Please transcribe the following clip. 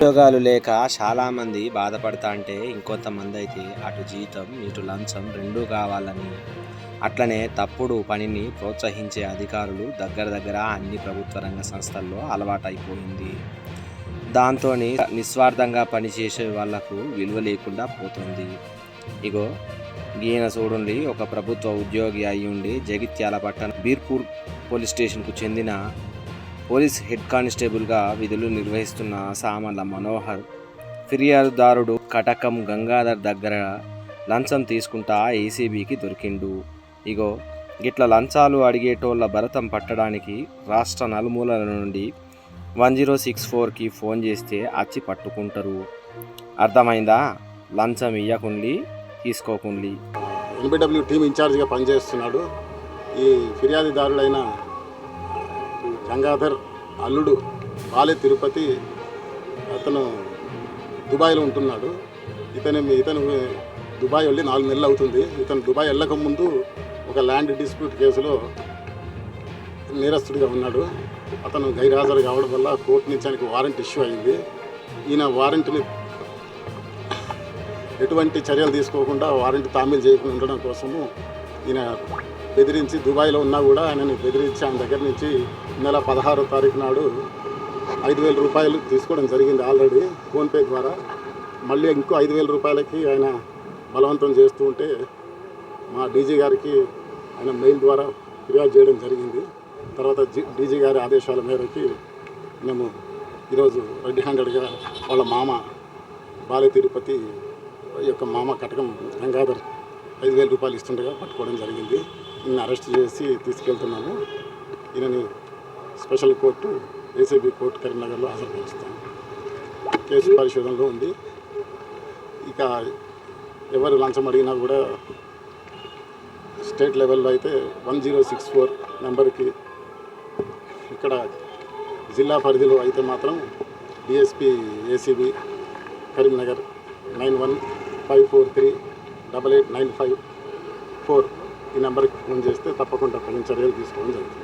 ఉద్యోగాలు లేక చాలామంది బాధపడతా అంటే ఇంకొంతమంది అయితే అటు జీతం ఇటు లంచం రెండూ కావాలని అట్లనే తప్పుడు పనిని ప్రోత్సహించే అధికారులు దగ్గర అన్ని ప్రభుత్వ రంగ సంస్థల్లో అలవాటైపోయింది. దాంతో నిస్వార్థంగా పనిచేసే వాళ్లకు విలువ లేకుండా పోతుంది. ఇగో ఈయన చూడండి, ఒక ప్రభుత్వ ఉద్యోగి అయ్యుండి జగిత్యాల పట్టణ బీర్పూర్ పోలీస్ స్టేషన్కు చెందిన పోలీస్ హెడ్ కానిస్టేబుల్గా విధులు నిర్వహిస్తున్న సామల మనోహర్ ఫిర్యాదుదారుడు కటకం గంగాధర్ దగ్గర లంచం తీసుకుంటా ఏసీబీకి దొరికిండు. ఇగో గిట్ల లంచాలు అడిగేటోళ్ళ భరతం పట్టడానికి రాష్ట్ర నలుమూలల నుండి 1064కి ఫోన్ చేస్తే అచ్చి పట్టుకుంటారు. అర్థమైందా? లంచం ఇయ్యకుండి తీసుకోకుండి. ఎన్బిడబ్ల్యూ టీమ్ ఇన్ఛార్జిగా పనిచేస్తున్నాడు. ఈ ఫిర్యాదుదారుడైన గంగాధర్ అల్లుడు బాలే తిరుపతి, అతను దుబాయ్లో ఉంటున్నాడు. ఇతను దుబాయ్ వెళ్ళి 4 నెలలు అవుతుంది. ఇతను దుబాయ్ వెళ్ళక ముందు ఒక ల్యాండ్ డిస్ప్యూట్ కేసులో నేరస్తుడిగా ఉన్నాడు. అతను గైర్హాజరు కావడం వల్ల కోర్టు నుంచి ఆయనకు వారెంట్ ఇష్యూ అయింది. ఈయన వారెంట్ని ఎటువంటి చర్యలు తీసుకోకుండా వారెంట్ తామీలు చేయకుండా ఉండడం కోసము ఈయన బెదిరించి, దుబాయ్లో ఉన్నా కూడా ఆయనని బెదిరించి ఆయన దగ్గర నుంచి నెల 16వ తారీఖు నాడు 5,000 రూపాయలు తీసుకోవడం జరిగింది ఆల్రెడీ ఫోన్పే ద్వారా. మళ్ళీ ఇంకో 5,000 రూపాయలకి ఆయన బలవంతం చేస్తూ ఉంటే మా డీజీ గారికి ఆయన మెయిల్ ద్వారా ఫిర్యాదు చేయడం జరిగింది. తర్వాత డీజీ గారి ఆదేశాల మేరకి మేము ఈరోజు రెడ్ హ్యాండెడ్గా వాళ్ళ మామ బాలే తిరుపతి యొక్క మామ కటకం గంగాధర్ 5,000 రూపాయలు ఇస్తుండగా పట్టుకోవడం జరిగింది. ఈయన అరెస్ట్ చేసి తీసుకెళ్తున్నాము. ఈయనని స్పెషల్ కోర్టు ఏసీబీ కోర్టు కరీంనగర్లో హాజరుపరుస్తాము. కేసు పరిశోధనలో ఉంది. ఇక ఎవరు లంచం అడిగినా కూడా స్టేట్ లెవెల్లో అయితే 1064 నెంబర్కి, ఇక్కడ జిల్లా పరిధిలో అయితే మాత్రం డిఎస్పీ ఏసీబీ కరీంనగర్ 9154388954 ఈ నెంబర్కి ఫోన్ చేస్తే తప్పకుండా తగిన చర్యలు తీసుకోవడం జరుగుతుంది.